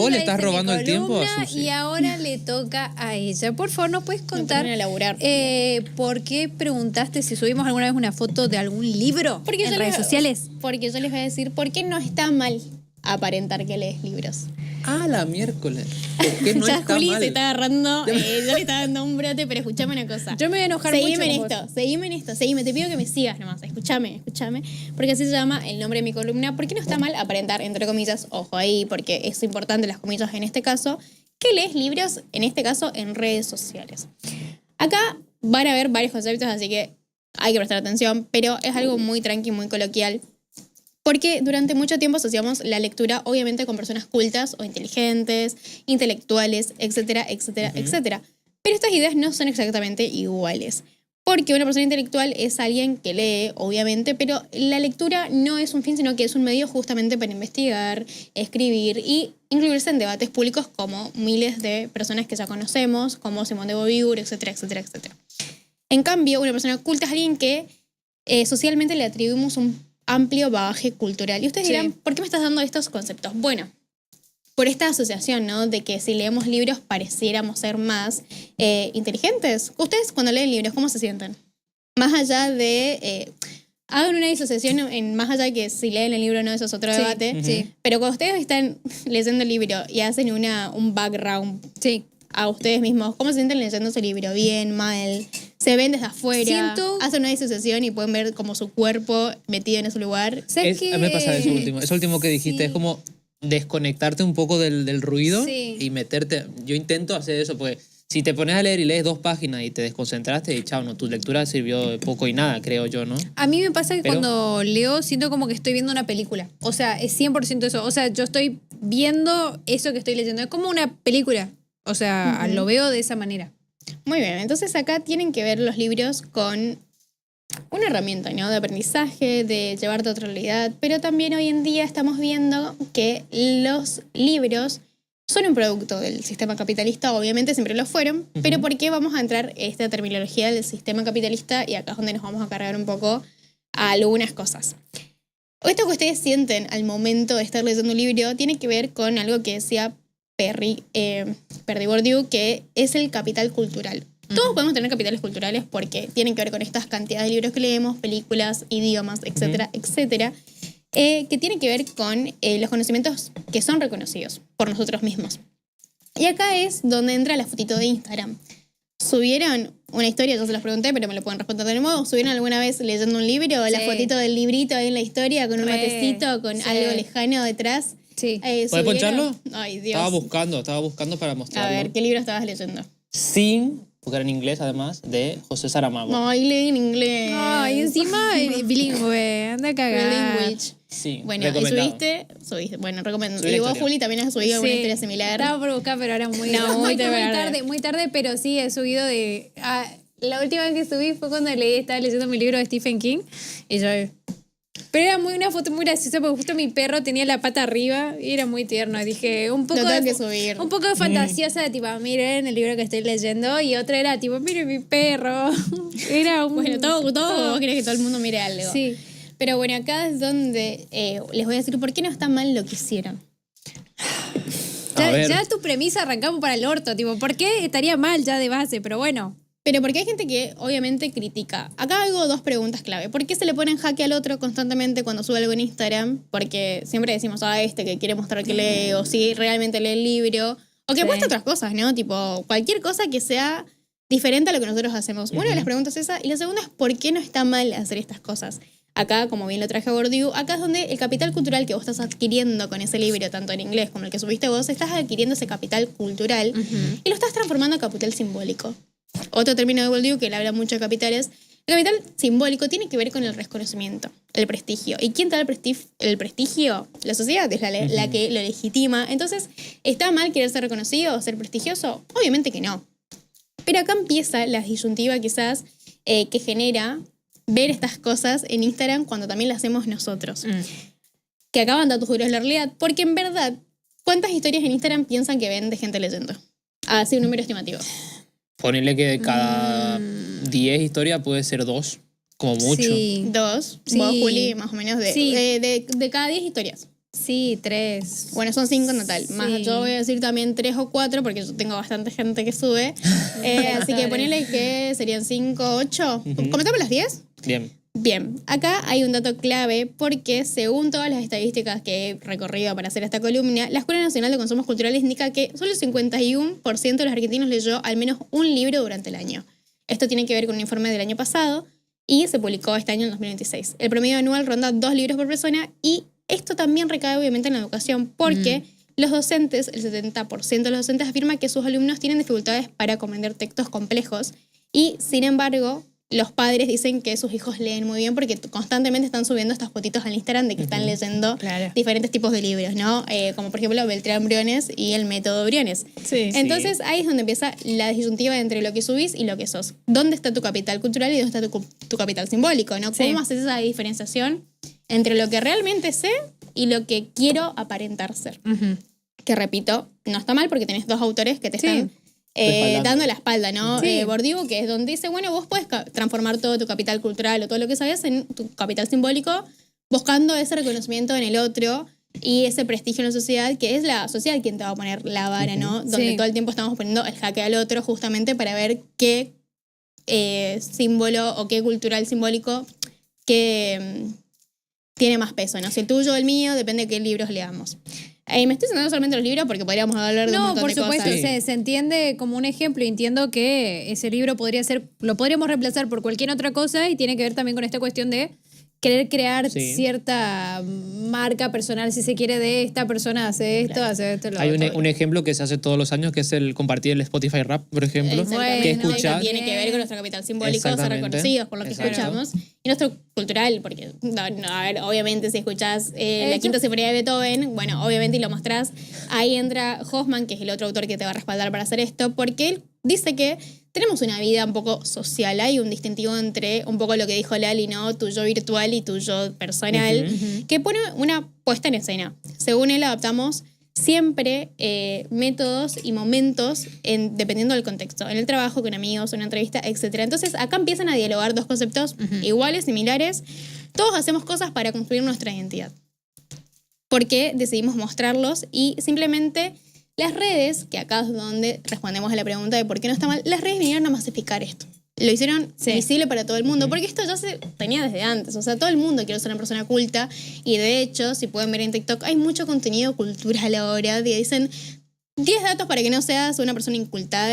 Vos le la estás hice mi robando el tiempo a columna Susi. y ahora le toca a ella. Por favor, ¿nos puedes contar ponen a laburar. por qué preguntaste si subimos alguna vez una foto de algún libro en redes sociales? Porque yo les voy a decir por qué no está mal aparentar que lees libros. Ah, la miércoles. ¿Por qué no ya está Juli mal? se está agarrando, yo le estaba dando un brote, pero escúchame una cosa. Yo me voy a enojar Seguime mucho en con esto, seguime, te pido que me sigas nomás, escúchame, porque así se llama el nombre de mi columna. ¿Por qué no está mal aparentar, entre comillas, ojo ahí, porque es importante las comillas en este caso, que lees libros, en este caso, en redes sociales? Acá van a haber varios conceptos, así que hay que prestar atención, pero es algo muy tranqui, muy coloquial. Porque durante mucho tiempo asociamos la lectura, obviamente, con personas cultas o inteligentes, intelectuales, etcétera, etcétera, etcétera. Pero estas ideas no son exactamente iguales. Porque una persona intelectual es alguien que lee, obviamente, pero la lectura no es un fin, sino que es un medio justamente para investigar, escribir y incluirse en debates públicos como miles de personas que ya conocemos, como Simone de Beauvoir, etcétera, etcétera, etcétera. En cambio, una persona culta es alguien que socialmente le atribuimos un amplio bagaje cultural. Y ustedes dirán, ¿por qué me estás dando estos conceptos? Bueno, por esta asociación, ¿no? De que si leemos libros pareciéramos ser más inteligentes. Ustedes cuando leen libros, ¿cómo se sienten? Más allá de... hagan una disociación en más allá de que si leen el libro o no, eso es otro debate. Pero cuando ustedes están leyendo el libro y hacen un background a ustedes mismos, ¿cómo se sienten leyendo ese libro? ¿Bien? ¿Mal? Se ven desde afuera, hacen una disociación y pueden ver como su cuerpo metido en ese lugar. A mí me pasa eso último que dijiste, es como desconectarte un poco del ruido y meterte. Yo intento hacer eso, porque si te pones a leer y lees 2 páginas y te desconcentraste y chao, no, tu lectura sirvió de poco y nada, creo yo, ¿no? A mí me pasa que cuando leo siento como que estoy viendo una película. O sea, es 100% eso. O sea, yo estoy viendo eso que estoy leyendo. Es como una película. O sea, lo veo de esa manera. Muy bien, entonces acá tienen que ver los libros con una herramienta, ¿no? De aprendizaje, de llevarte a otra realidad, pero también hoy en día estamos viendo que los libros son un producto del sistema capitalista, obviamente siempre lo fueron, pero ¿por qué vamos a entrar esta terminología del sistema capitalista? Y acá es donde nos vamos a cargar un poco a algunas cosas. Esto que ustedes sienten al momento de estar leyendo un libro tiene que ver con algo que decía Perry Bourdieu, que es el capital cultural. Todos podemos tener capitales culturales porque tienen que ver con estas cantidades de libros que leemos, películas, idiomas, etcétera, etcétera, que tienen que ver con los conocimientos que son reconocidos por nosotros mismos. Y acá es donde entra la fotito de Instagram. ¿Subieron una historia? Yo se los pregunté, pero me lo pueden responder de nuevo. ¿Subieron alguna vez leyendo un libro? La fotito del librito ahí en la historia con un matecito, con algo lejano detrás. ¿Puedes poncharlo? Ay, Dios. Estaba buscando para mostrarlo. A ver, ¿qué libro estabas leyendo? Sin, porque era en inglés además, de José Saramago. Ay, leí en inglés. Ay, encima bilingüe, anda a cagar. Language. Sí, bueno, y subiste. Bueno, recomiendo. Y vos, Juli, también has subido alguna historia similar. Estaba por buscar, pero ahora muy tarde, pero sí he subido de... la última vez que subí fue cuando estaba leyendo mi libro de Stephen King y yo... Pero era una foto muy graciosa porque justo mi perro tenía la pata arriba y era muy tierno. Dije, un poco de fantasiosa de tipo, miren el libro que estoy leyendo, y otra era tipo, miren mi perro. Era un... Bueno, todo vos querés que todo el mundo mire algo. Sí. Pero bueno, acá es donde les voy a decir por qué no está mal lo que hicieron. Ya tu premisa arrancamos para el orto, tipo, ¿por qué estaría mal ya de base? Pero bueno. Pero porque hay gente que obviamente critica. Acá hago 2 preguntas clave. ¿Por qué se le pone en jaque al otro constantemente cuando sube algo en Instagram? Porque siempre decimos, que quiere mostrar que lee, o si realmente lee el libro, o que muestra otras cosas, ¿no? Tipo, cualquier cosa que sea diferente a lo que nosotros hacemos. Una de las preguntas es esa, y la segunda es ¿por qué no está mal hacer estas cosas? Acá, como bien lo traje a Bourdieu, acá es donde el capital cultural que vos estás adquiriendo con ese libro, tanto en inglés como el que subiste vos, estás adquiriendo ese capital cultural y lo estás transformando en capital simbólico. Otro término de Bourdieu que le habla mucho de capitales. El capital simbólico tiene que ver con el reconocimiento, el prestigio. ¿Y quién te da el prestigio? La sociedad es la que lo legitima. Entonces, ¿está mal querer ser reconocido o ser prestigioso? Obviamente que no. Pero acá empieza la disyuntiva quizás que genera ver estas cosas en Instagram cuando también las hacemos nosotros. Que acaban datos duros de la realidad. Porque en verdad, ¿cuántas historias en Instagram piensan que ven de gente leyendo? Así un número estimativo. Ponerle que de cada 10 historias puede ser 2, como mucho. Sí. 2. Sí. Vos, Juli, más o menos de cada 10 historias. Sí, 3. Bueno, son 5 en total. Más yo voy a decir también 3 o 4 porque yo tengo bastante gente que sube. Así que ponele que serían 5, 8. ¿Comentamos las 10? Bien, acá hay un dato clave porque según todas las estadísticas que he recorrido para hacer esta columna, la Escuela Nacional de Consumos Culturales indica que solo el 51% de los argentinos leyó al menos un libro durante el año. Esto tiene que ver con un informe del año pasado y se publicó este año en 2026. El promedio anual ronda 2 libros por persona y esto también recae obviamente en la educación porque los docentes, el 70% de los docentes afirma que sus alumnos tienen dificultades para comprender textos complejos y sin embargo los padres dicen que sus hijos leen muy bien porque constantemente están subiendo estas fotitos al Instagram de que están leyendo diferentes tipos de libros, ¿no? Como por ejemplo Beltrán Briones y el método Briones. Entonces ahí es donde empieza la disyuntiva entre lo que subís y lo que sos. ¿Dónde está tu capital cultural y dónde está tu capital simbólico, ¿no? ¿Cómo haces esa diferenciación entre lo que realmente sé y lo que quiero aparentar ser? Que repito, no está mal porque tenés 2 autores que te están dando la espalda, ¿no? Bourdieu, que es donde dice, bueno, vos puedes transformar todo tu capital cultural o todo lo que sabes en tu capital simbólico buscando ese reconocimiento en el otro y ese prestigio en la sociedad, que es la sociedad quien te va a poner la vara, ¿no? Donde todo el tiempo estamos poniendo el jaque al otro justamente para ver qué símbolo o qué cultural simbólico que tiene más peso, ¿no? Si el tuyo o el mío, depende de qué libros leamos. Me estoy centrando solamente en los libros porque podríamos hablar de un montón de cosas. No, por supuesto, se entiende como un ejemplo. Entiendo que ese libro lo podríamos reemplazar por cualquier otra cosa y tiene que ver también con esta cuestión de querer crear cierta marca personal, si se quiere, de esta persona hace esto, hace esto, lo Hay otro. un ejemplo que se hace todos los años, que es el compartir el Spotify Rap, por ejemplo. Que escuchas. Tiene que ver con nuestro capital simbólico, ser reconocidos por lo que escuchamos. Y nuestro cultural, porque, a ver, obviamente si escuchás la Quinta Sinfonía de Beethoven, bueno, obviamente y lo mostrás, ahí entra Hoffman, que es el otro autor que te va a respaldar para hacer esto, porque él dice que tenemos una vida un poco social. Hay un distintivo entre un poco lo que dijo Lali, ¿no? Tu yo virtual y tu yo personal, que pone una puesta en escena. Según él, adaptamos siempre métodos y momentos dependiendo del contexto. En el trabajo, con amigos, en una entrevista, etc. Entonces, acá empiezan a dialogar 2 conceptos iguales, similares. Todos hacemos cosas para construir nuestra identidad. Porque decidimos mostrarlos y simplemente las redes, que acá es donde respondemos a la pregunta de por qué no está mal, las redes vinieron a masificar esto. Lo hicieron visible para todo el mundo, porque esto ya se tenía desde antes. O sea, todo el mundo quiere ser una persona culta y de hecho, si pueden ver en TikTok, hay mucho contenido cultural ahora. Dicen 10 datos para que no seas una persona inculta,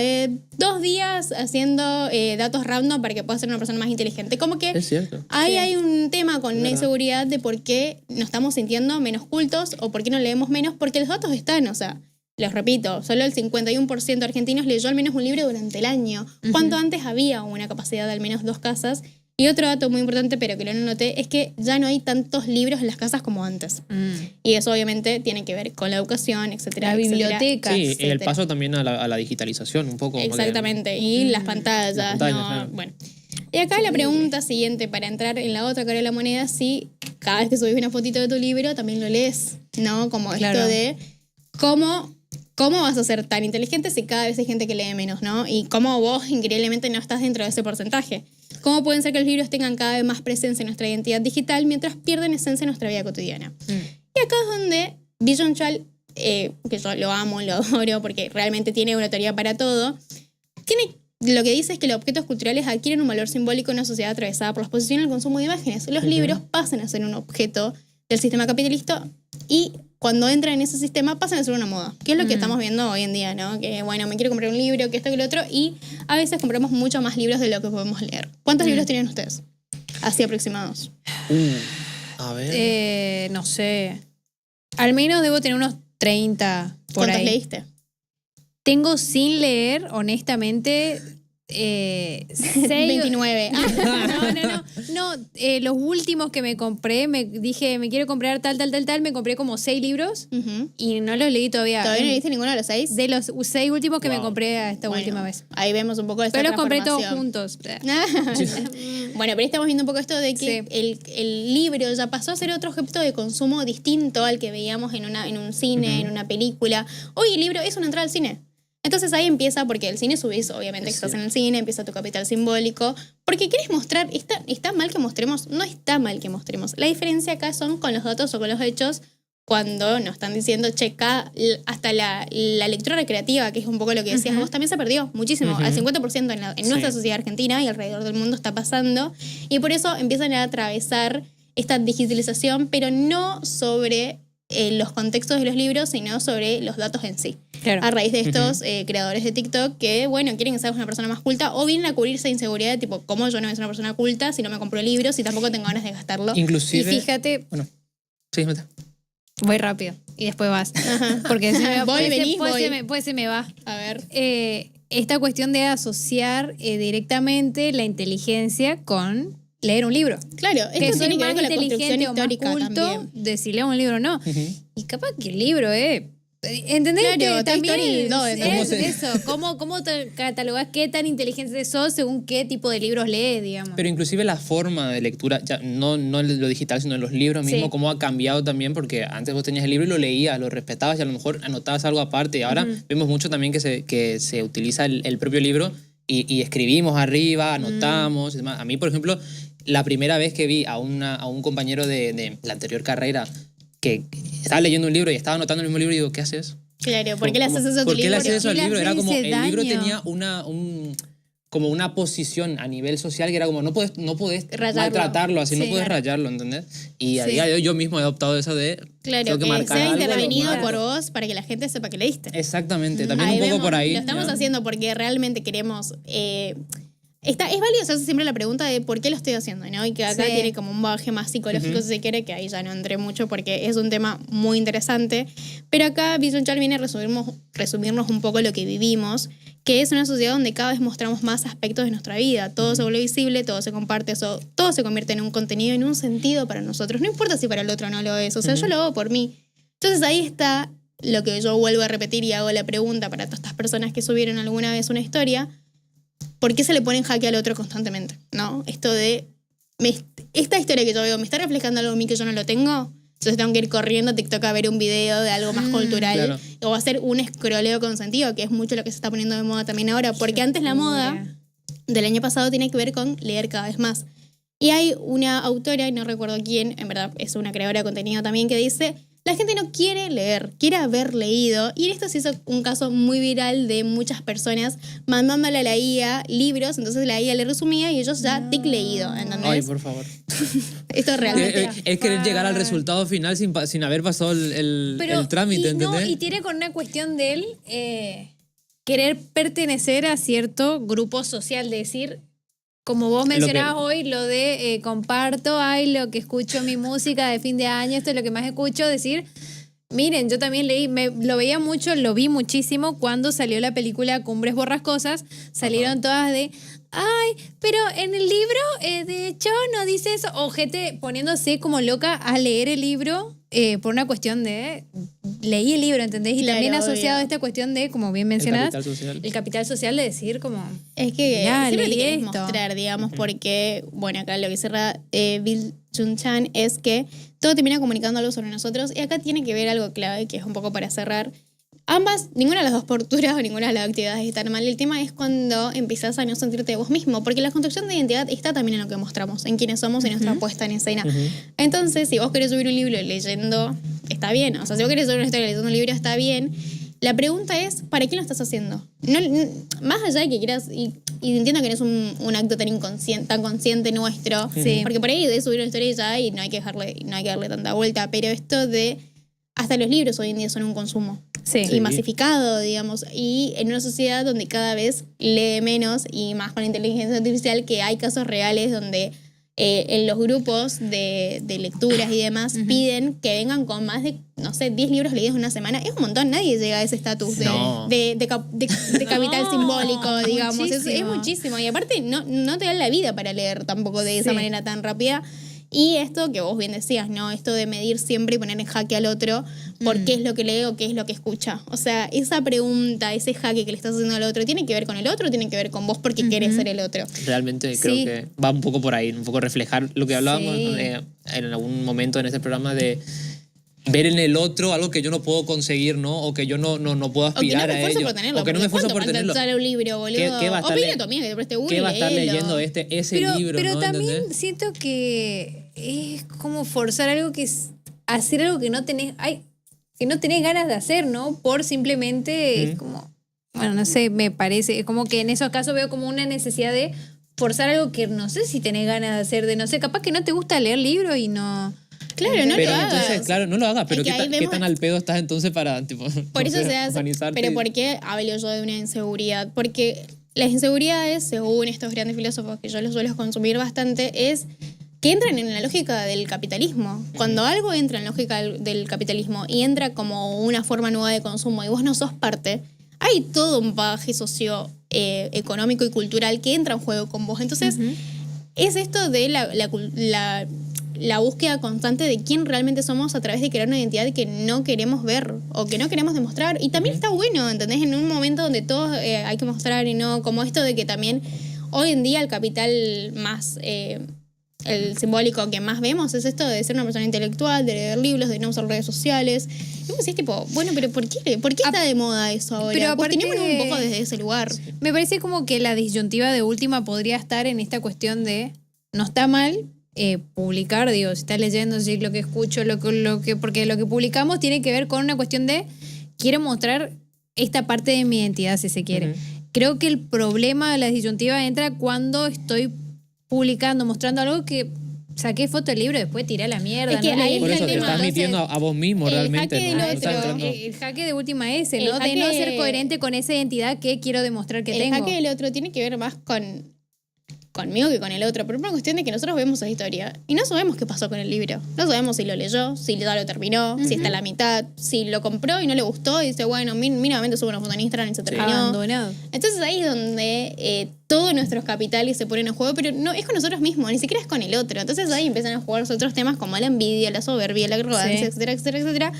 2 días haciendo datos random para que puedas ser una persona más inteligente. Como que es cierto. Ahí hay un tema con una inseguridad de por qué nos estamos sintiendo menos cultos o por qué no leemos menos, porque los datos están, o sea, les repito, solo el 51% de argentinos leyó al menos un libro durante el año. Cuanto antes había una capacidad de al menos 2 casas. Y otro dato muy importante, pero que no noté, es que ya no hay tantos libros en las casas como antes. Y eso obviamente tiene que ver con la educación, etcétera. La biblioteca. Sí, el paso también a la digitalización un poco. Exactamente, y las pantallas. ¿no? Bueno. Y acá la pregunta siguiente, para entrar en la otra cara de la moneda, si cada vez que subís una fotito de tu libro también lo lees, ¿no? Como esto de ¿cómo vas a ser tan inteligente si cada vez hay gente que lee menos, ¿no? Y cómo vos increíblemente no estás dentro de ese porcentaje. ¿Cómo pueden ser que los libros tengan cada vez más presencia en nuestra identidad digital mientras pierden esencia en nuestra vida cotidiana? Y acá es donde Byung Chul, que yo lo amo, lo adoro, porque realmente tiene una teoría para todo, lo que dice es que los objetos culturales adquieren un valor simbólico en una sociedad atravesada por la exposición al consumo de imágenes. Los libros pasan a ser un objeto del sistema capitalista y cuando entran en ese sistema pasan a ser una moda, que es lo que estamos viendo hoy en día, ¿no? Que bueno, me quiero comprar un libro, que esto, que lo otro, y a veces compramos mucho más libros de lo que podemos leer. ¿Cuántos libros tienen ustedes? Así aproximados. A ver. No sé. Al menos debo tener unos 30 por ¿Cuántos ahí. leíste? Tengo sin leer, honestamente, 29. No, los últimos que me compré, dije, me quiero comprar tal, me compré como 6 libros y no los leí todavía. ¿Todavía no leíste ninguno de los 6? De los 6 últimos que me compré esta última vez. Ahí vemos un poco de esta Pero los compré todos transformación. juntos. Bueno, pero ahí estamos viendo un poco esto de que el libro ya pasó a ser otro objeto de consumo distinto al que veíamos en un cine, en una película. Hoy el libro es una entrada al cine. Entonces ahí empieza, porque el cine subís, obviamente que estás en el cine, empieza tu capital simbólico, porque querés mostrar, ¿está mal que mostremos? No está mal que mostremos. La diferencia acá son con los datos o con los hechos, cuando nos están diciendo, che, hasta la lectura recreativa, que es un poco lo que decías vos, también se perdió muchísimo. Al 50% en nuestra sociedad argentina y alrededor del mundo está pasando. Y por eso empiezan a atravesar esta digitalización, pero no sobre los contextos de los libros, sino sobre los datos en sí. Claro. A raíz de estos creadores de TikTok que, bueno, quieren que seas una persona más culta o vienen a cubrir esa inseguridad de tipo, ¿cómo yo no voy a ser una persona culta si no me compro libros y tampoco tengo ganas de gastarlo? Inclusive... Y fíjate... Bueno, sí, mete. Voy rápido y después vas. Porque se me va, puede se me va. A ver. Esta cuestión de asociar directamente la inteligencia con leer un libro. Claro, esto tiene que ver con la construcción histórica culto, también. De si leo un libro o no. Y capaz que el libro ¿entendés? Claro, que también es eso. ¿Cómo te catalogás qué tan inteligente sos según qué tipo de libros lees, digamos? Pero inclusive la forma de lectura, ya no en lo digital, sino en los libros mismos, cómo ha cambiado también, porque antes vos tenías el libro y lo leías, lo respetabas y a lo mejor anotabas algo aparte. Y ahora vemos mucho también que se utiliza el propio libro y escribimos arriba, anotamos y demás. A mí, por ejemplo, la primera vez que vi a un compañero de la anterior carrera que estaba leyendo un libro y estaba anotando el mismo libro y digo, ¿qué haces? Claro, ¿por qué le haces eso a tu libro? ¿Por qué le haces eso al libro? Era como, el daño. libro tenía como una posición a nivel social que era como, no puedes maltratarlo así, no puedes rayarlo, ¿entendés? Y a día de hoy yo mismo he adoptado eso de... Claro, que sea intervenido por vos para que la gente sepa que leíste. Exactamente, también un poco por ahí. Lo estamos haciendo porque realmente queremos... es válido hacerse siempre la pregunta de por qué lo estoy haciendo, ¿no? Y que acá tiene como un bagaje más psicológico, si se quiere, que ahí ya no entré mucho porque es un tema muy interesante. Pero acá Vision Chal viene a resumirnos un poco lo que vivimos, que es una sociedad donde cada vez mostramos más aspectos de nuestra vida. Todo se vuelve visible, todo se comparte, todo se convierte en un contenido, en un sentido para nosotros. No importa si para el otro no lo es, o sea, yo lo hago por mí. Entonces ahí está lo que yo vuelvo a repetir y hago la pregunta para todas estas personas que subieron alguna vez una historia. ¿Por qué se le pone en jaque al otro constantemente? ¿No? Esto de... esta historia que yo veo, ¿me está reflejando algo en mí que yo no lo tengo? Entonces tengo que ir corriendo a TikTok a ver un video de algo más cultural. Claro. O hacer un escroleo con sentido, que es mucho lo que se está poniendo de moda también ahora. Porque antes la moda del año pasado tiene que ver con leer cada vez más. Y hay una autora, y no recuerdo quién, en verdad es una creadora de contenido también, que dice... La gente no quiere leer, quiere haber leído. Y en esto se hizo un caso muy viral de muchas personas mandándole a la IA libros. Entonces la IA le resumía y ellos ya tic leído, ¿entendés? Ay, por favor. Esto realmente... Es querer llegar al resultado final sin haber pasado el trámite, ¿entendés? No, y tiene con una cuestión de él querer pertenecer a cierto grupo social, de decir... Como vos mencionabas hoy, lo de comparto, lo que escucho mi música de fin de año, esto es lo que más escucho, decir, miren, yo también lo vi muchísimo cuando salió la película Cumbres Borrascosas, salieron todas de, pero en el libro, de hecho, no dice eso, o gente poniéndose como loca a leer el libro por una cuestión de, leí el libro, ¿entendés? Y también asociado a esta cuestión de, como bien mencionadas, el capital social de decir como... Es que siempre te quieres mostrar, digamos, porque, bueno, acá lo que cierra Bill Chun-chan es que todo termina comunicando algo sobre nosotros y acá tiene que ver algo clave, que es un poco para cerrar. Ninguna de las dos posturas o ninguna de las actividades está mal. El tema es cuando empiezas a no sentirte vos mismo, porque la construcción de identidad está también en lo que mostramos, en quiénes somos, en nuestra puesta en escena. Entonces, si vos querés subir un libro leyendo, está bien. O sea, si vos querés subir una historia leyendo un libro, está bien. La pregunta es, ¿para quién lo estás haciendo? No, más allá de que quieras, y entiendo que no es un acto tan consciente nuestro, porque por ahí de subir una historia ya y no hay que darle tanta vuelta, pero esto de, hasta los libros hoy en día son un consumo. Y masificado, digamos, y en una sociedad donde cada vez lee menos y más con la inteligencia artificial, que hay casos reales donde en los grupos de lecturas y demás piden que vengan con más de, no sé, 10 libros leídos en una semana. Es un montón, nadie llega a ese estatus de capital simbólico, digamos. Es muchísimo. Y aparte no te dan la vida para leer tampoco de esa manera tan rápida. Y esto que vos bien decías, ¿no? Esto de medir siempre y poner en jaque al otro por qué es lo que lee o qué es lo que escucha. O sea, esa pregunta, ese jaque que le estás haciendo al otro, ¿tiene que ver con el otro o tiene que ver con vos porque querés ser el otro? Realmente creo que va un poco por ahí, un poco reflejar lo que hablábamos en algún momento en este programa de ver en el otro algo que yo no puedo conseguir, ¿no? O que yo no puedo aspirar a ello. O que no me esfuerzo por tenerlo. Un libro, boludo. ¿Qué va a estar leyendo ese libro? Pero ¿no? también ¿entendés? siento que es como forzar algo que hacer algo que no tenés ganas de hacer, ¿no? Por simplemente es como, bueno, no sé, me parece, es como que en esos casos veo como una necesidad de forzar algo que no sé si tenés ganas de hacer, de no sé, capaz que no te gusta leer libros y no... Claro, no pero lo hagas. Entonces, claro, no lo hagas, pero ¿qué tan al pedo estás entonces para, tipo, por eso se hace, pero ¿por qué hablo yo de una inseguridad? Porque las inseguridades, según estos grandes filósofos que yo los suelo consumir bastante, es que entran en la lógica del capitalismo. Cuando algo entra en la lógica del capitalismo y entra como una forma nueva de consumo y vos no sos parte, hay todo un bagaje socioeconómico y cultural que entra en juego con vos. Entonces, es esto de la búsqueda constante de quién realmente somos a través de crear una identidad que no queremos ver o que no queremos demostrar. Y también está bueno, ¿entendés? En un momento donde todos hay que mostrar y no, como esto de que también hoy en día el capital más... el simbólico que más vemos es esto de ser una persona intelectual, de leer libros, de no usar redes sociales. Y vos decís, tipo, bueno, pero ¿por qué está de moda eso ahora? Pero aparte, cuestionémonos un poco desde ese lugar. Me parece como que la disyuntiva de última podría estar en esta cuestión de no está mal publicar, digo, si estás leyendo, si lo que escucho, porque lo que publicamos tiene que ver con una cuestión de quiero mostrar esta parte de mi identidad, si se quiere. Creo que el problema de la disyuntiva entra cuando estoy publicando, mostrando algo que saqué foto del libro y después tiré a la mierda. Es que ¿no? ahí por eso el te tema. estás mintiendo a vos mismo realmente. El jaque de última ese, ¿no? De no ser coherente con esa identidad que quiero demostrar que tengo. El jaque del otro tiene que ver más conmigo que con el otro, pero es una cuestión de que nosotros vemos esa historia y no sabemos qué pasó con el libro. No sabemos si lo leyó, si ya lo terminó, si está a la mitad, si lo compró y no le gustó y dice, bueno, mínimamente subo una foto en Instagram y se terminó. Abandonado. Entonces ahí es donde todos nuestros capitales se ponen en juego, pero no es con nosotros mismos, ni siquiera es con el otro. Entonces ahí empiezan a jugar otros temas como la envidia, la soberbia, la arrogancia, etcétera, etcétera, etcétera,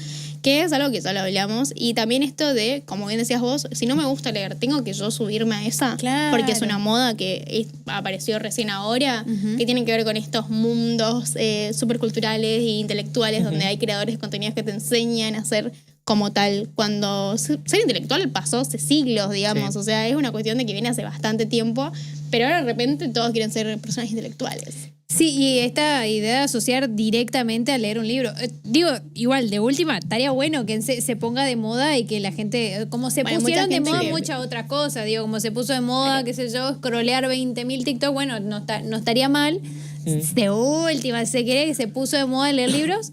que es algo que ya lo hablamos. Y también esto de, como bien decías vos, si no me gusta leer, tengo que yo subirme a esa, porque es una moda que apareció recién ahora, que tiene que ver con estos mundos superculturales e intelectuales donde hay creadores de contenidos que te enseñan a ser como tal, cuando ser intelectual pasó hace siglos, digamos, o sea, es una cuestión de que viene hace bastante tiempo, pero ahora de repente todos quieren ser personas intelectuales. Sí, y esta idea de asociar directamente a leer un libro. Digo, igual, de última, estaría bueno que se ponga de moda y que la gente, como se pusieron de moda muchas otras cosas, digo, como se puso de moda, qué sé yo, scrollear 20.000 TikTok, bueno, no estaría mal. De última, se cree que se puso de moda leer libros.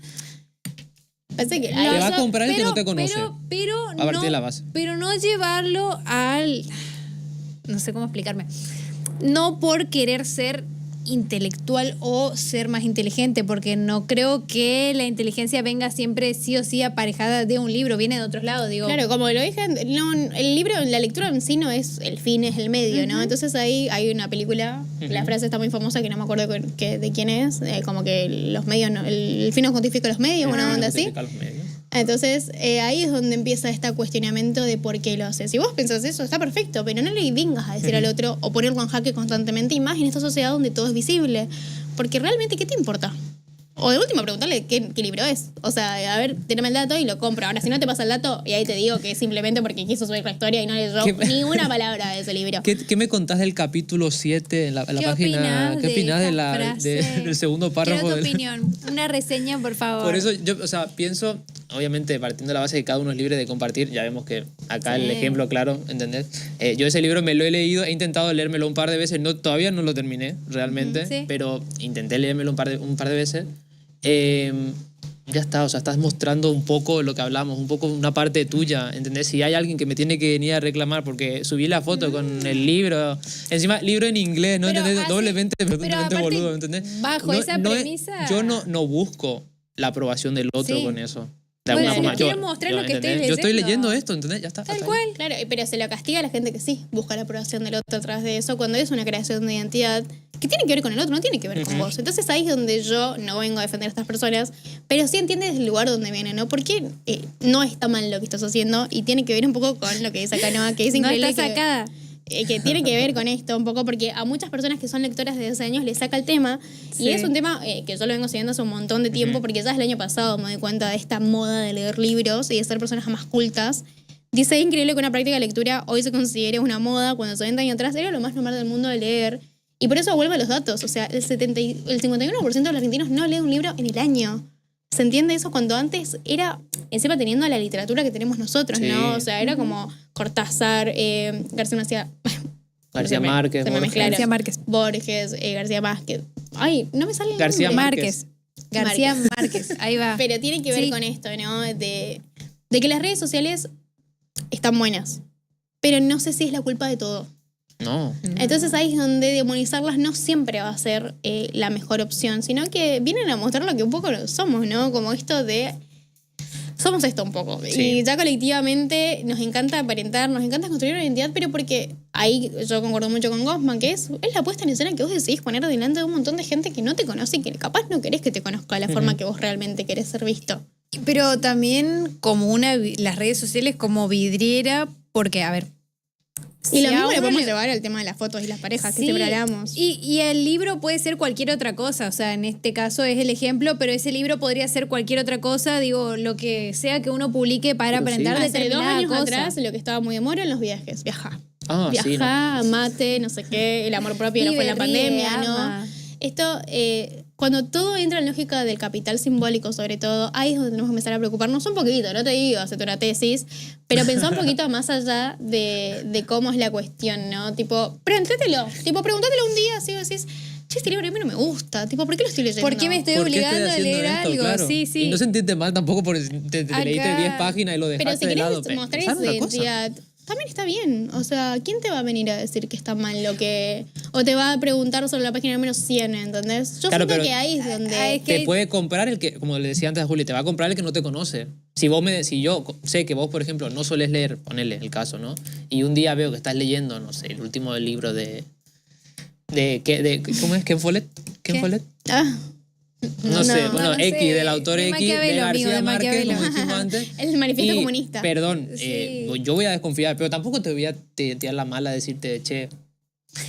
Parece que te va a comprar el que no te conoce. Pero a partir de la base. Pero no llevarlo al... No sé cómo explicarme. No por querer ser intelectual o ser más inteligente, porque no creo que la inteligencia venga siempre sí o sí aparejada de un libro, viene de otros lados, digo. Claro, como lo dije, no, el libro, la lectura en sí no es el fin, es el medio, ¿no? Entonces ahí hay una película, la frase está muy famosa que no me acuerdo de quién es, como que los medios, el fin no justifica los medios, una onda así. Entonces, ahí es donde empieza este cuestionamiento de por qué lo haces. Si vos pensás eso, está perfecto, pero no le vengas a decir al otro o ponerlo en jaque constantemente, y más en esta sociedad donde todo es visible. Porque realmente, ¿qué te importa? O de última, preguntarle qué libro es. O sea, a ver, teneme el dato y lo compro. Ahora, si no te pasa el dato, y ahí te digo que es simplemente porque quiso subir la historia y no leyó ni una palabra de ese libro. ¿Qué me contás del capítulo 7 en la página? ¿Qué opinás del segundo párrafo? Quiero tu opinión. Una reseña, por favor. Por eso yo, pienso, obviamente, partiendo de la base de que cada uno es libre de compartir, ya vemos que acá el ejemplo claro, ¿entendés? Yo ese libro me lo he leído, he intentado leérmelo un par de veces, todavía no lo terminé realmente, pero intenté leérmelo un par de veces. Ya está, o sea, estás mostrando un poco lo que hablamos, un poco una parte tuya, ¿entendés? Si hay alguien que me tiene que venir a reclamar porque subí la foto con el libro, encima libro en inglés, ¿no? ¿Entendés? Doblemente boludo, ¿entendés? Bajo esa premisa... Yo no busco la aprobación del otro con eso. De alguna forma, quiero mostrar lo que estoy leyendo. Yo estoy leyendo esto, ¿entendés? Ya está. Tal cual. Claro, pero se lo castiga a la gente que sí busca la aprobación del otro atrás de eso, cuando es una creación de identidad que tiene que ver con el otro, no tiene que ver con vos. Entonces ahí es donde yo no vengo a defender a estas personas, pero sí entiendes el lugar donde vienen, ¿no? Porque no está mal lo que estás haciendo y tiene que ver un poco con lo que dice acá Noa, que es increíble. No está sacada. Que tiene que ver con esto un poco, porque a muchas personas que son lectoras de 10 años les saca el tema, y es un tema que yo lo vengo siguiendo hace un montón de tiempo, porque ya desde el año pasado me doy cuenta de esta moda de leer libros y de ser personas más cultas. Dice, es increíble que una práctica de lectura hoy se considere una moda, cuando hace 20 años atrás era lo más normal del mundo de leer, y por eso vuelvo a los datos, o sea, el 51% de los argentinos no lee un libro en el año. se entiende eso cuando antes era, encima teniendo la literatura que tenemos nosotros, Sí. ¿no? O sea, era como Cortázar, García Márquez, García Márquez. Borges, García Márquez. Ay, no me sale el García nombre. Márquez. García Márquez, ahí va. Pero tiene que ver Sí. con esto, ¿no? De que las redes sociales están buenas, pero no sé si es la culpa de todo. No. Entonces ahí es donde demonizarlas no siempre va a ser la mejor opción, sino que vienen a mostrar lo que un poco somos, ¿no? Como esto de... Somos esto un poco. Sí. Y ya colectivamente nos encanta aparentar, nos encanta construir una identidad, pero porque ahí yo concuerdo mucho con Goffman, que es la puesta en escena que vos decidís poner delante de un montón de gente que no te conoce y que capaz no querés que te conozca de la forma que vos realmente querés ser visto. Pero también como las redes sociales como vidriera, porque, a ver... Y lo si mismo a le uno podemos llevar al tema de las fotos y las parejas, que Sí, siempre hablamos. y el libro puede ser cualquier otra cosa, o sea, en este caso es el ejemplo, pero ese libro podría ser cualquier otra cosa, digo, lo que sea que uno publique para Pero aparentar sí. Hace 2 determinada años cosa. atrás lo que estaba muy de moda eran los viajes, viajar. Ah, sí, Viajar, amate, no sé qué, el amor propio no Vive, fue en la pandemia, ríe, ¿no? ama. Esto, cuando todo entra en lógica del capital simbólico, sobre todo, ahí es donde tenemos que empezar a preocuparnos un poquito. No te digo hacerte una tesis, pero pensá un poquito más allá de cómo es la cuestión, ¿no? Tipo, pregúntatelo. Tipo, pregúntatelo un día, así decís, che, este libro a mí no me gusta. Tipo, ¿por qué lo estoy leyendo? ¿Por qué me estoy ¿Por qué obligando a haciendo leer esto? algo? Claro. Sí, sí. Y no sentirte mal tampoco por te leíste Acá- 10 páginas y lo Pero dejaste si de lado. querés mostrar Pensá en esa otra cosa. identidad, también está bien. O sea, ¿quién te va a venir a decir que está mal lo que... O te va a preguntar sobre la página número 100, ¿entendés? Yo Claro, siento pero- que ahí es donde... es que- Te puede comprar el que, como le decía antes a Juli, te va a comprar el que no te conoce. Si yo sé que vos, por ejemplo, no solés leer, ponele el caso, ¿no? Y un día veo que estás leyendo, no sé, el último libro ¿cómo es? ¿Ken Follett? ¿Ken ¿Qué? Follett? Ah, No sé, bueno, no sé. X, del autor De X, de Maquiavelo, amigo, García de Márquez, Maquiavelo. como dijimos antes. el manifiesto Y, comunista. Perdón, Sí. yo voy a desconfiar, pero tampoco te voy a tirar la mala a decirte, che,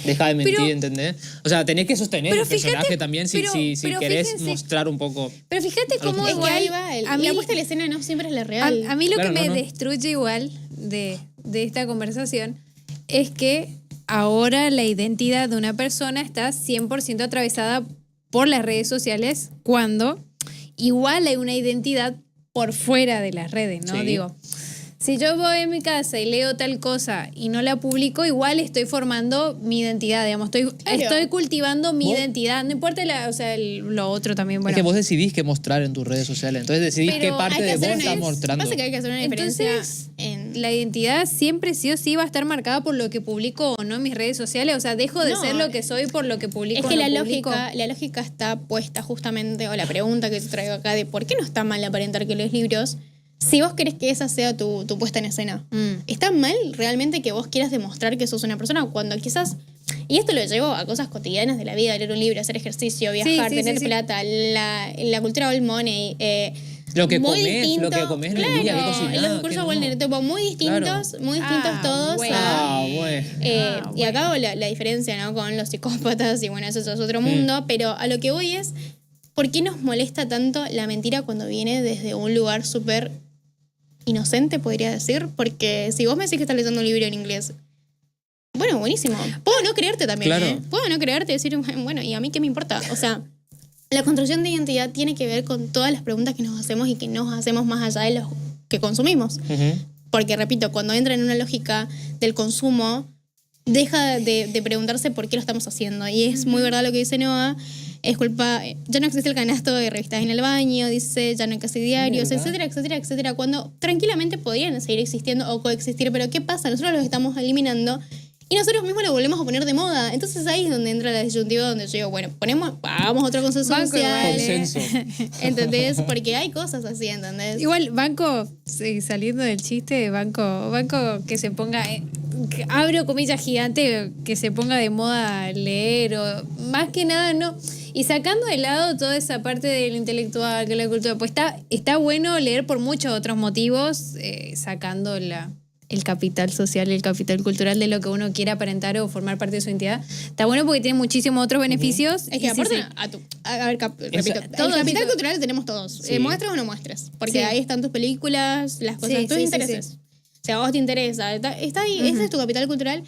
deja de mentir, Pero- ¿entendés? O sea, tenés que sostener pero el personaje fíjate, también si pero querés fíjense- mostrar un poco. Pero fíjate A los cómo es que igual... ahí va, a mí- la puesta en la escena no siempre es la real. A mí lo Claro, que me no. destruye igual de esta conversación es que ahora la identidad de una persona está 100% atravesada por las redes sociales cuando igual hay una identidad por fuera de las redes, ¿no? Sí. Digo, si yo voy a mi casa y leo tal cosa y no la publico, igual estoy formando mi identidad, digamos, estoy cultivando mi ¿Vos? identidad, no importa lo otro también, bueno. Es que vos decidís qué mostrar en tus redes sociales, entonces decidís Pero qué hay parte Hay que de vos hacer estás una- mostrando. Pasa que hay que hacer una diferencia Entonces, en... la identidad siempre sí o sí va a estar marcada por lo que publico o no en mis redes sociales. O sea, dejo de No, ser lo que soy por lo que publico. Es o que no la publico. lógica está puesta justamente, o la pregunta que te traigo acá de por qué no está mal aparentar que lees libros, si vos querés que esa sea tu puesta en escena. ¿Está mal realmente que vos quieras demostrar que sos una persona cuando quizás... Y esto lo llevo a cosas cotidianas de la vida, leer un libro, hacer ejercicio, viajar, sí, tener sí. plata, la cultura old money. Lo que muy comés, distinto. lo que comés en el día, qué cocinás, los discursos qué no. Wellner, tipo, muy distintos, Ah, todos. bueno. Bueno. Y acá hago la diferencia, ¿no? Con los psicópatas y bueno, eso es otro mundo, pero a lo que voy es, ¿por qué nos molesta tanto la mentira cuando viene desde un lugar súper inocente, podría decir? Porque si vos me decís que estás leyendo un libro en inglés, bueno, buenísimo. Puedo no creerte también, Claro. ¿eh? Puedo no creerte y decir, bueno, ¿y a mí qué me importa? O sea, la construcción de identidad tiene que ver con todas las preguntas que nos hacemos y que nos hacemos más allá de los que consumimos. Ujú. Porque, repito, cuando entra en una lógica del consumo, deja de preguntarse por qué lo estamos haciendo. Y es muy verdad lo que dice Noah. Es culpa, ya no existe el canasto de revistas en el baño, dice, ya no hay casi diarios, ¿Verdad? etcétera, etcétera, etcétera. Cuando tranquilamente podrían seguir existiendo o coexistir, pero ¿qué pasa? Nosotros los estamos eliminando y nosotros mismos lo volvemos a poner de moda. Entonces ahí es donde entra la disyuntiva, donde yo digo, bueno, hagamos otro consenso Banco social. igual, Consenso. ¿Entendés? Porque hay cosas así, ¿entendés? Igual, banco, sí, saliendo del chiste, banco que se ponga, que abro comillas gigante, que se ponga de moda leer, o más que nada, no. Y sacando de lado toda esa parte del intelectual, que la cultura, pues está bueno leer por muchos otros motivos, sacando el capital social, el capital cultural de lo que uno quiera aparentar o formar parte de su identidad. Está bueno porque tiene muchísimos otros beneficios. Es y que sí, aparte, sí. a ver, repito, todo, el capital chicos. cultural lo tenemos todos. Sí. ¿Muestres o no muestres? Porque Sí. ahí están tus películas, las cosas, Sí, tus sí, sí, intereses. sí. O sea, a vos te interesa, está ahí, ese es tu capital cultural.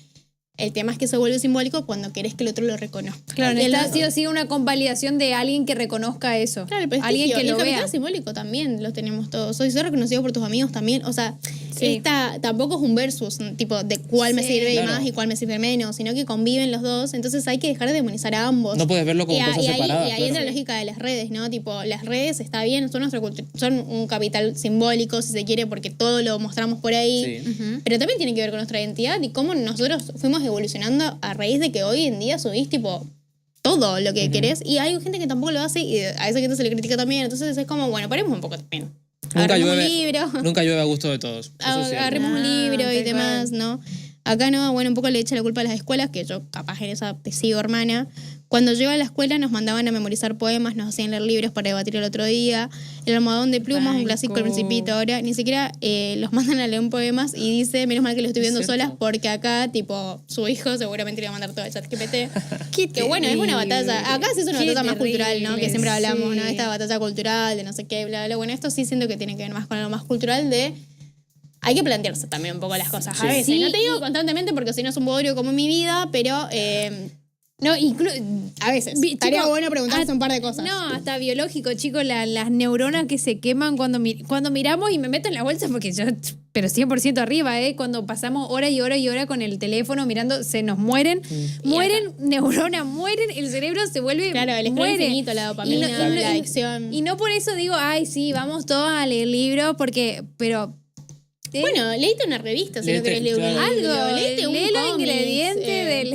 El tema es que se vuelve simbólico cuando querés que el otro lo reconozca. Claro, necesita sí o sí una convalidación de alguien que reconozca eso. Claro, el prestigio. Alguien que y lo el vea. capital simbólico también lo tenemos todos. Soy reconocido por tus amigos también. O sea, tampoco es un versus, tipo, de cuál me sirve más y cuál me sirve menos, sino que conviven los dos. Entonces hay que dejar de demonizar a ambos. No puedes verlo como cosas separadas. Y ahí entra la lógica de las redes, ¿no? Tipo, las redes está bien, son un capital simbólico, si se quiere, porque todo lo mostramos por ahí. Sí. Pero también tiene que ver con nuestra identidad y cómo nosotros fuimos evolucionando a raíz de que hoy en día subís, tipo, todo lo que querés. Y hay gente que tampoco lo hace y a esa gente se le critica también. Entonces es como, bueno, paremos un poco también. Nunca llueve a gusto de todos. Agarremos un libro y demás, ¿no? Acá no, bueno, un poco le echa la culpa a las escuelas, que yo capaz en esa te sigo, hermana. Cuando yo iba a la escuela nos mandaban a memorizar poemas, nos hacían leer libros para debatir el otro día. El almohadón de plumas, un clásico, El Principito. Ahora ni siquiera los mandan a leer poemas y dice, menos mal que lo estoy viendo solas porque acá, tipo, su hijo seguramente le va a mandar todo el ChatGPT. Que bueno, es una batalla. Acá sí es una batalla más cultural, ¿no? Que siempre hablamos, ¿no? Esta batalla cultural de no sé qué, bla, bla. Bueno, esto sí siento que tiene que ver más con lo más cultural de... Hay que plantearse también un poco las cosas a veces. Sí, no te digo constantemente porque si no es un bodrio como en mi vida, pero... no, a veces. Estaría bueno preguntarse un par de cosas. No, hasta biológico, chicos, las neuronas que se queman cuando miramos y me meto en la bolsa porque yo, pero 100% arriba, cuando pasamos hora y hora y hora con el teléfono mirando, se nos mueren, neuronas mueren, el cerebro se vuelve, claro, el estrés infinito, la dopamina, la adicción. Y no por eso digo, ay, sí, vamos todos a leer libros, pero... Bueno, leíte una revista si no querés leer un libro. Algo, leíte un los ingredientes del...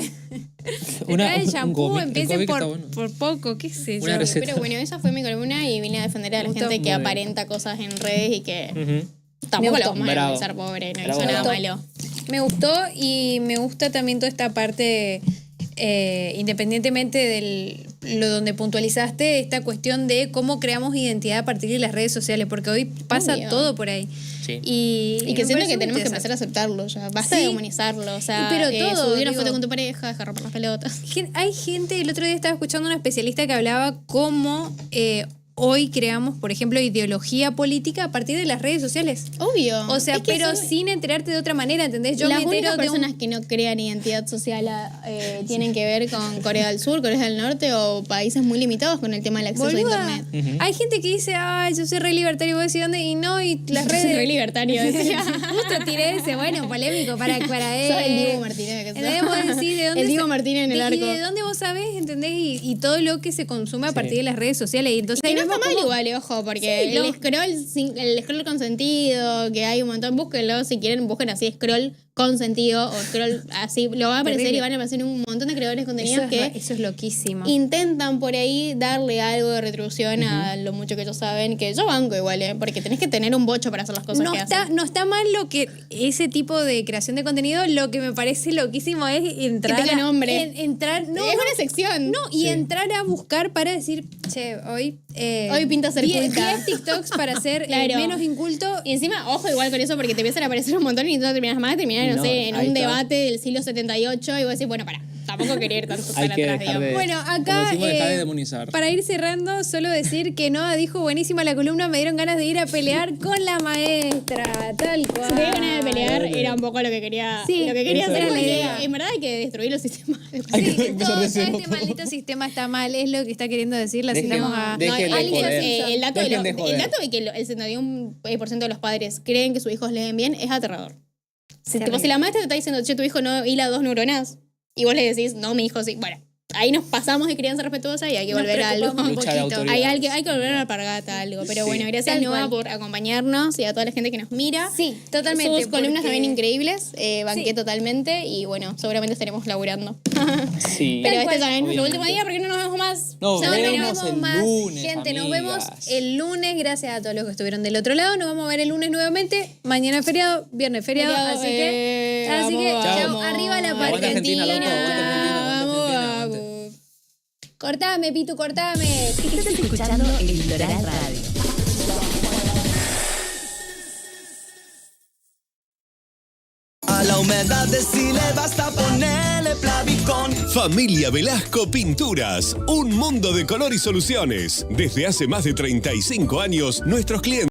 el shampoo, empiecen por poco, qué sé yo. Pero bueno, esa fue mi columna y vine a defender a la gente que aparenta cosas en redes y que tampoco lo vamos a analizar, pobre, no hizo nada malo. Me gustó y me gusta también toda esta parte, independientemente de lo donde puntualizaste, esta cuestión de cómo creamos identidad a partir de las redes sociales, porque hoy pasa todo por ahí. Sí. Y que siento que tenemos que empezar a aceptarlo ya. Basta de demonizarlo. O sea, subir una foto con tu pareja, dejar romper las pelotas. Hay gente, el otro día estaba escuchando a una especialista que hablaba cómo hoy creamos, por ejemplo, ideología política a partir de las redes sociales. Obvio. O sea, pero sin enterarte de otra manera, ¿entendés? Yo las únicas personas que no crean identidad social tienen que ver con Corea del Sur, Corea del Norte o países muy limitados con el tema del acceso a internet. Hay gente que dice, ay, yo soy re libertario, ¿vos decís dónde? Y no, y las redes... re libertario, decía. Justo tiré ese, bueno, polémico para él. Sos el Diego Martínez. Decir, ¿de dónde el Diego Martínez en el arco. ¿Y de dónde vos sabés, entendés? Y todo lo que se consume a partir de las redes sociales. Y entonces no está mal igual, ojo, porque el scroll consentido, que hay un montón, búsquenlo, si quieren, busquen así, scroll consentido o scroll así, lo va a aparecer y van a aparecer un montón de creadores de contenidos eso es loquísimo. Intentan por ahí darle algo de retribución a lo mucho que ellos saben, que yo banco igual, porque tenés que tener un bocho para hacer las cosas No está mal lo que ese tipo de creación de contenido, lo que me parece loquísimo es entrar que tenga nombre. Es una sección. Y entrar a buscar para decir, che, hoy pinta ser culta. 10 TikToks para ser menos inculto. Y encima, ojo igual con eso, porque te empiezan a aparecer un montón y no terminas más, no sé, en un debate del siglo 78 y vos decís, bueno, tampoco quería ir tanto para atrás, digamos. Bueno, acá, para ir cerrando, solo decir que Noa dijo, buenísima la columna, me dieron ganas de ir a pelear con la maestra, tal cual. Si te dio ganas de pelear, era un poco lo que quería hacer, porque en verdad hay que destruir los sistemas. Todo este maldito sistema está mal, es lo que está queriendo decir, la citamos a... El dato de que el 71% de los padres creen que sus hijos leen bien es aterrador. Si la maestra te está diciendo, che, tu hijo no hila 2 neuronas, y vos le decís, no, mi hijo sí. Bueno, ahí nos pasamos de crianza respetuosa y hay que volver a algo. Un poquito. Hay que volver a la alpargata, algo. Pero bueno, gracias Noa por acompañarnos y a toda la gente que nos mira. Sí, totalmente. Sus columnas también increíbles, banqué totalmente y bueno, seguramente estaremos laburando. Sí. Pero este también es el último día porque no nos vemos más. Nos vemos el más. Lunes, gente, amigas. nos vemos el lunes. Gracias a todos los que estuvieron del otro lado. Nos vamos a ver el lunes nuevamente. Mañana es feriado, viernes feriado. Así que chao. Arriba la Argentina. Vamos. Cortame, Pitu, cortame. Estás escuchando El Litoral Radio. A la humedad decile basta ponerle Plavicón. Familia Velasco Pinturas, un mundo de color y soluciones. Desde hace más de 35 años, nuestros clientes